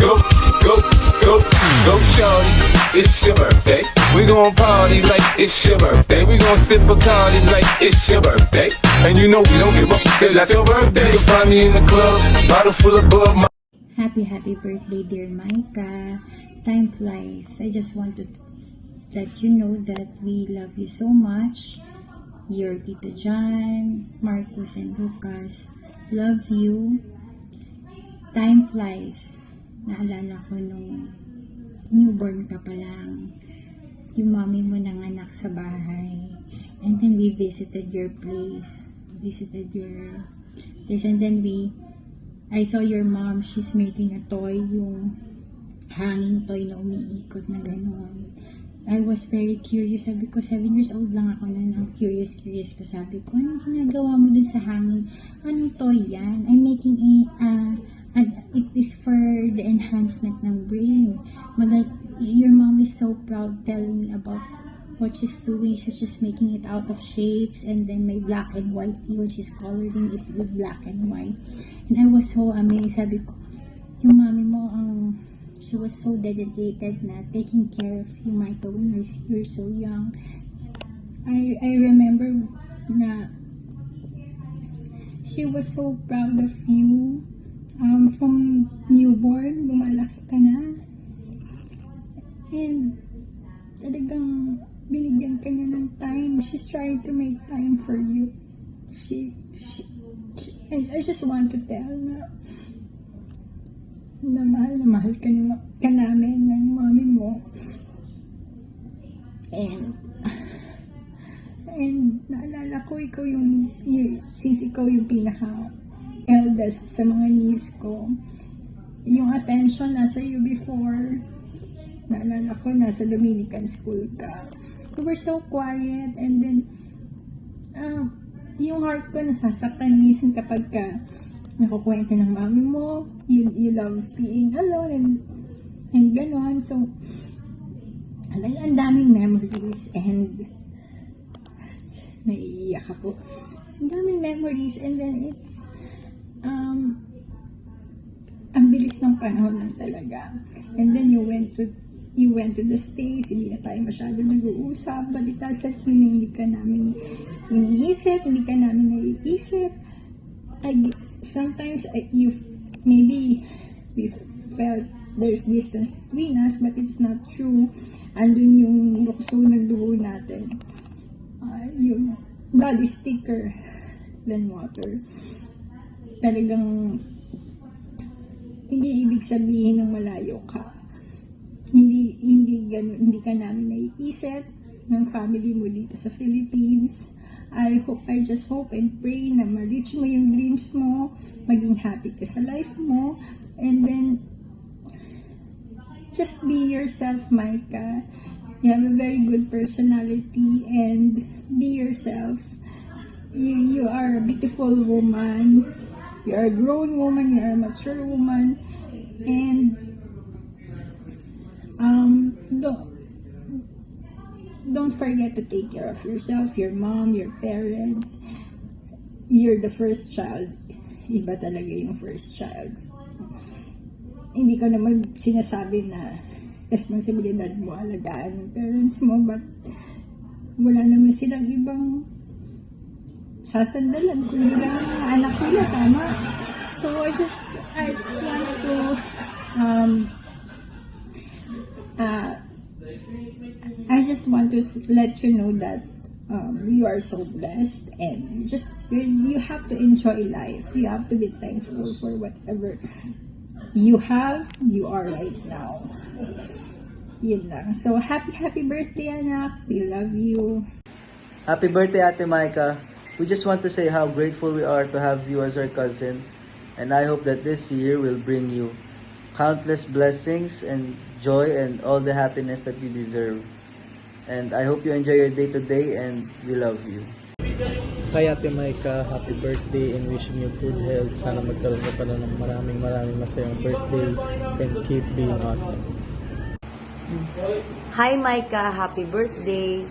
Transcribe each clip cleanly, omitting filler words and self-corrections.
go, go, go, go, shorty. It's your birthday. We gon' party like it's your birthday. We gon' sip Bacardi like it's your birthday. And you know we don't give up, cause that's your birthday. You'll find me in the club, bottle full of Bud. Happy birthday, dear Micah. Time flies. I just want to let you know that we love you so much. Your Tito John, Marcus, and Lucas love you. Time flies. Naalala ko nung newborn ka pa lang. Yung mommy mo nanganak sa bahay. And then we visited your place. And then I saw your mom, she's making a toy, yung hanging toy na umiikot na gano'n. I was very curious. Sabi ko, 7 years old lang ako noon. Ang curious ko. Sabi ko, anong ginagawa mo dun sa hanging? Anong toy yan? I'm making it is for the enhancement ng brain. Your mom is so proud telling me about what she's doing. She's just making it out of shapes, and then may black and white yun. She's coloring it with black and white. And I was so amazed. Sabi ko, yung mami mo, she was so dedicated na taking care of you, Michael, when you're so young. I remember na she was so proud of you. From newborn, lumalaki ka na. And talagang binigyan ka niya ng time. She's trying to make time for you. I just want to tell na mahal ka namin ng mami mo. And naalala ko, since ikaw yung pinaka eldest sa mga niece ko, yung attention nasa iyo before. Naalala ko, nasa Dominican school ka. You were so quiet, and then yung heart ko nasasaktan minsan kapag nakukwento ng mami mo. You love being alone and gano'n. So ang daming memories, and naiiyak ako. Ang daming memories, and then it's ang bilis ng panahon lang talaga. And then you went to the States, hindi na tayo masyado nag-uusap. Balita sa akin, hindi ka namin iniisip, hindi ka namin naiisip. Sometimes maybe we felt there's distance between us, but it's not true. Andun yung lukso ng dugo natin. Yung blood is thicker than water. Talagang hindi ibig sabihin ng malayo ka. Hindi ka namin naiisip ng family mo dito sa Philippines. I just hope and pray na ma-reach mo yung dreams mo, maging happy ka sa life mo, and then just be yourself, Micah. You have a very good personality, and be yourself. You are a beautiful woman. You are a grown woman. You are a mature woman, and don't forget to take care of yourself, your mom, your parents. You're the first child. Iba talaga yung first child. Hindi ko naman sinasabi na responsibilidad mo alagaan yung parents mo, but wala naman silang ibang sasandalan kundi lang ang anak nila, tama? So I just want to I just want to let you know that you are so blessed, and you have to enjoy life. You have to be thankful for whatever you are right now. Yun lang. So happy birthday, anak. We love you. Happy birthday, Ate Micah. We just want to say how grateful we are to have you as our cousin, and I hope that this year will bring you countless blessings and joy and all the happiness that you deserve. And I hope you enjoy your day today, and we love you. Hi Ate Micah, happy birthday and wishing you good health. Sana magkaroon ka pa ng maraming masayang birthday and keep being awesome. Hi Micah, happy birthday.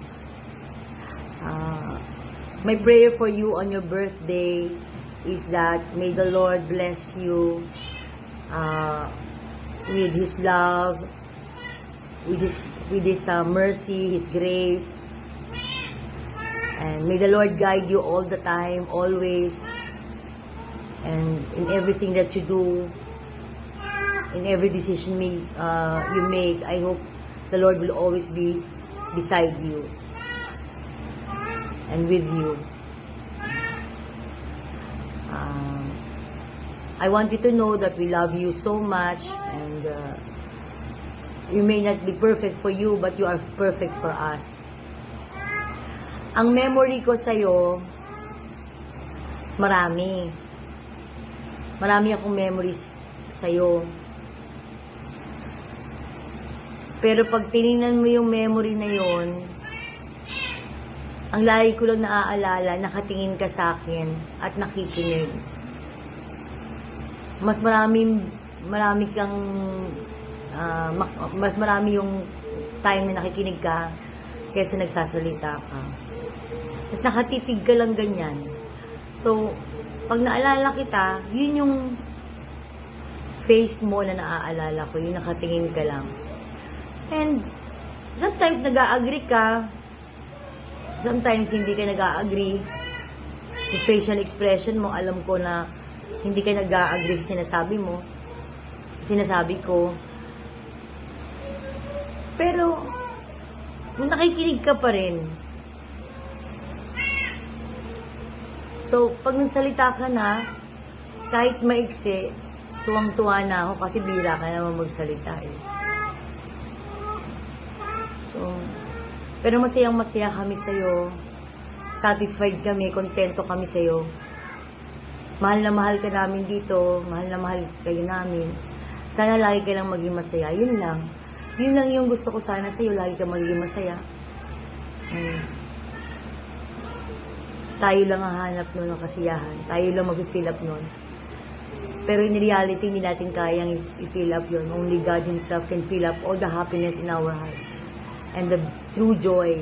My prayer for you on your birthday is that may the Lord bless you with His love, with His mercy, His grace. And may the Lord guide you all the time, always, and in everything that you do, in every decision you make. I hope the Lord will always be beside you and with you. I want you to know that we love you so much, and we may not be perfect for you, but you are perfect for us. Ang memory ko sa'yo, marami. Marami akong memories sa'yo. Pero pag tinignan mo yung memory na yon, ang lagi ko lang naaalala, nakatingin ka sa akin at nakikinig. Mas marami kang, mas marami yung time na nakikinig ka kaysa nagsasalita ka. Mas nakatitig ka lang ganyan. So, pag naalala kita, yun yung face mo na naaalala ko, yung nakatingin ka lang. And sometimes nag-a-agree ka, sometimes hindi ka nag-a-agree. Yung facial expression mo, alam ko na hindi ka nag-a-agree sa sinasabi ko. Pero, kung nakikinig ka pa rin, so, pag nagsalita ka na, kahit maiksi, tuwang-tuwa na ako kasi bira ka naman magsalita eh. So, pero masayang-masaya kami sa'yo. Satisfied kami, kontento kami sa'yo. Mahal na mahal ka namin dito, mahal na mahal kayo namin. Sana lagi ka lang maging masaya. Yun lang. Yun lang yung gusto ko sana sa'yo, lagi ka maging masaya. Tayo lang hahanap nun ng kasiyahan. Tayo lang mag-fill up nun. Pero in reality, hindi natin kayang i-fill up yun. Only God Himself can fill up all the happiness in our hearts. And the true joy.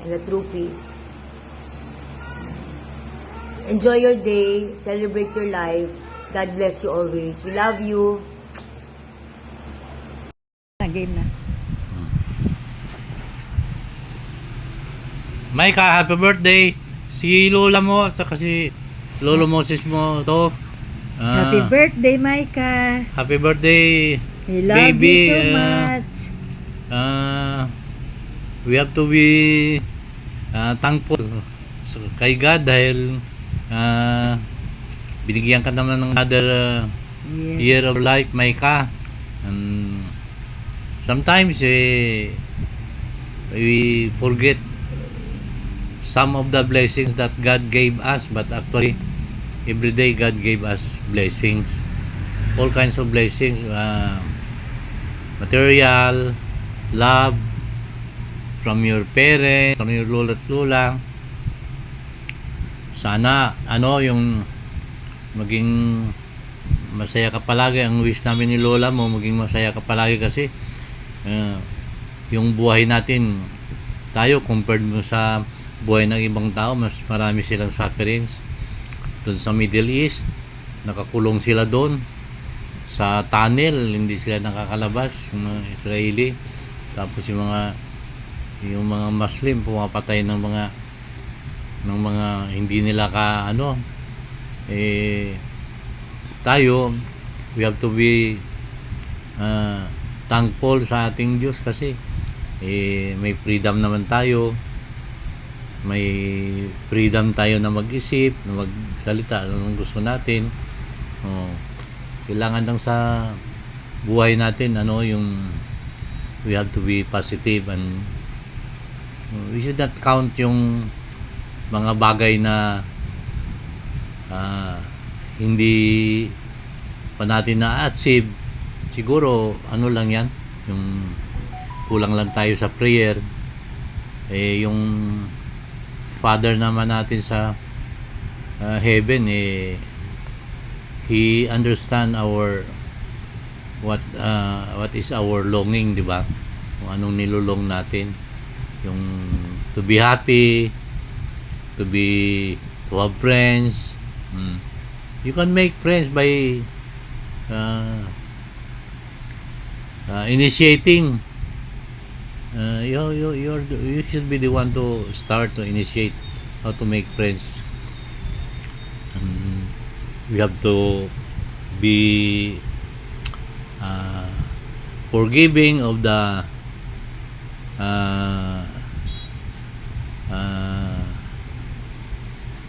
And the true peace. Enjoy your day. Celebrate your life. God bless you always. We love you. Game na. Maika, happy birthday! Si Lola mo at saka si Lolo Moses mo to. Happy birthday, Micah. Happy birthday, We love baby. you so much. We have to be thankful kay God dahil binigyan ka naman ng another year of life, Maika. Sometimes we forget some of the blessings that God gave us, but actually every day God gave us blessings, all kinds of blessings, material, love from your parents, from your lola at lola. Sana yung maging masaya ka palagi. Ang wish namin ni lola mo, maging masaya ka palagi kasi yung buhay natin, tayo compared mo sa buhay ng ibang tao, mas marami silang sufferings. Doon sa Middle East, nakakulong sila doon sa tunnel, hindi sila nakakalabas, yung mga Israeli. Tapos yung mga Muslim pumapatay ng mga hindi nila tayo, we have to be thankful sa ating Diyos kasi may freedom naman tayo, may freedom tayo na mag-isip, na magsalita anong gusto natin. Kailangan lang sa buhay natin yung we have to be positive, and we should not count yung mga bagay na hindi pa natin na-achieve. Siguro lang yan, yung kulang lang tayo sa prayer. Yung Father naman natin sa heaven, He understand our what is our longing, di ba? Kung anong nilulong natin, yung to be happy, to have friends. You can make friends by initiating. You should be the one to start to initiate how to make friends. We have to be forgiving of the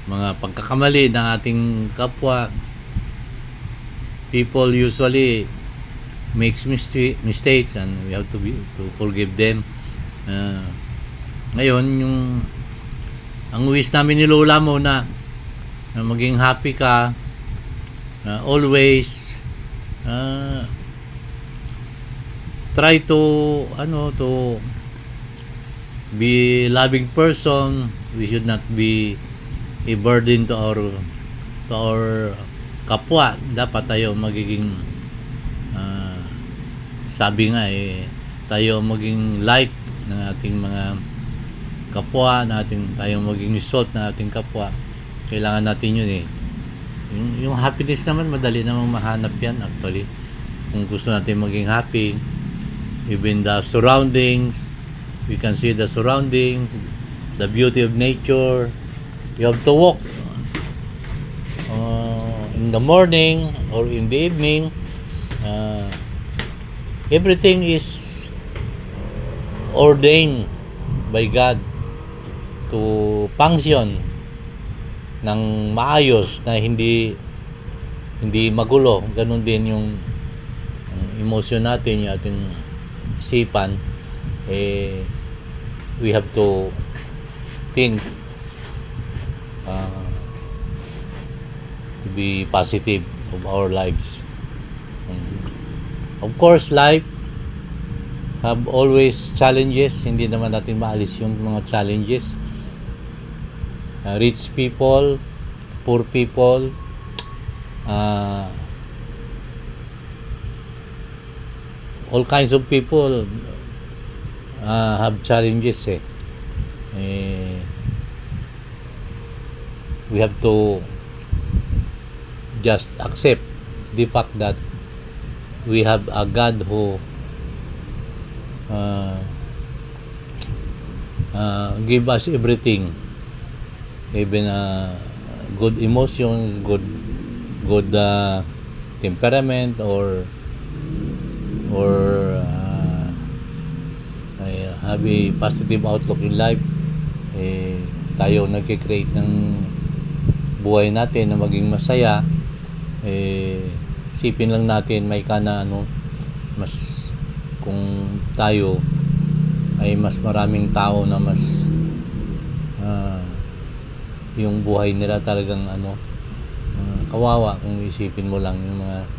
mga pagkakamali ng ating kapwa. People usually makes mistakes and we have to forgive them. Ngayon ang wish namin ni Lola mo na maging happy ka always. Try to be loving person. We should not be a burden to our kapwa. Dapat tayo magiging sabi nga tayo maging light ng ating mga kapwa, tayo maging result ng ating kapwa. Kailangan natin yun yung happiness naman madali namang mahanap yan actually. Kung gusto natin maging happy, even the surroundings, we can see the surroundings, the beauty of nature. You have to walk in the morning or in the evening. Everything is ordained by God to function ng maayos na hindi magulo. Ganun din yung emotion natin, yung ating isipan. We have to think to be positive of our lives. Of course, life have always challenges. Hindi naman natin maalis yung mga challenges. Rich people, poor people, all kinds of people have challenges. We have to just accept the fact that we have a God who give us everything, even good emotions, good temperament, or have a positive outlook in life. Tayo nagki-create ng buhay natin na maging masaya. Isipin lang natin may mas kung tayo ay mas maraming tao na mas yung buhay nila talagang kawawa kung isipin mo lang yung mga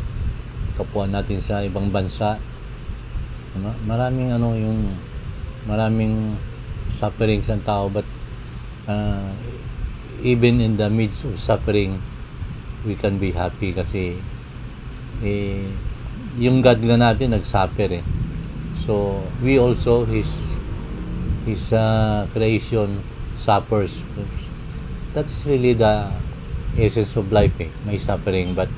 kapwa natin sa ibang bansa. Maraming yung maraming sufferings ng tao, but even in the midst of suffering we can be happy kasi yung God nga natin nagsuffer. So we also his creation suffers. That's really the essence of life. May suffering, but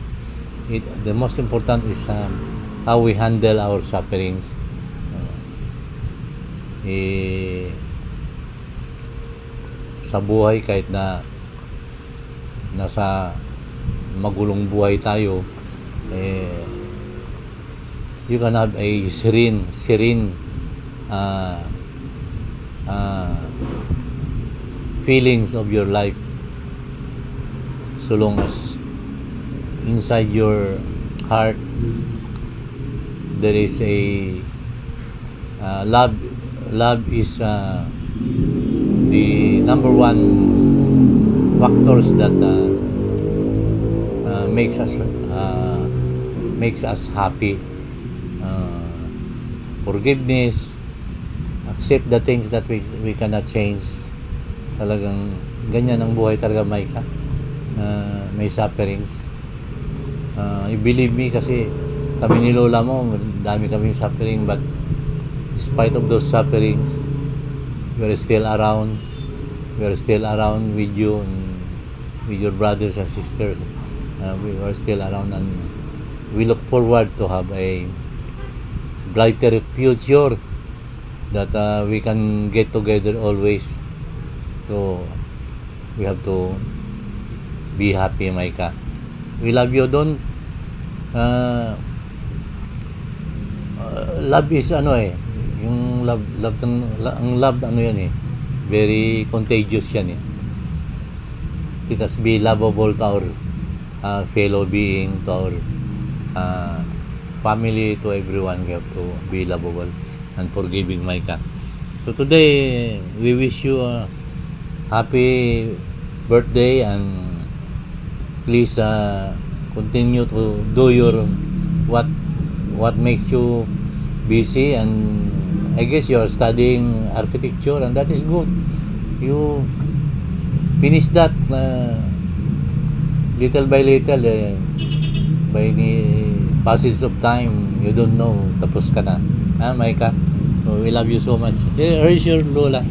the most important is how we handle our sufferings. Sa buhay, kahit na nasa magulong buhay tayo, you can have a serene feelings of your life, so long as inside your heart there is a love is the number one factors that makes us happy. Forgiveness, accept the things that we cannot change. Talagang ganyan ang buhay talaga, Micah. May sufferings. You believe me, kasi kami ni Lola mo, dami kaming suffering, but despite of those sufferings, we are still around with you and with your brothers and sisters. We are still around, and we look forward to have a brighter future that we can get together always. So we have to be happy, Maika. We love you, Don. Love is yung ang love yan very contagious yan Let us be lovable to our fellow being, to our family, to everyone. We have to be lovable and forgiving, Maika. So today we wish you a happy birthday, and please continue to do your what makes you busy, and I guess you are studying architecture, and that is good. You finish that little by little, by the passage of time. You don't know, tapos ka na, Maika. So we love you so much. Here is your Lola.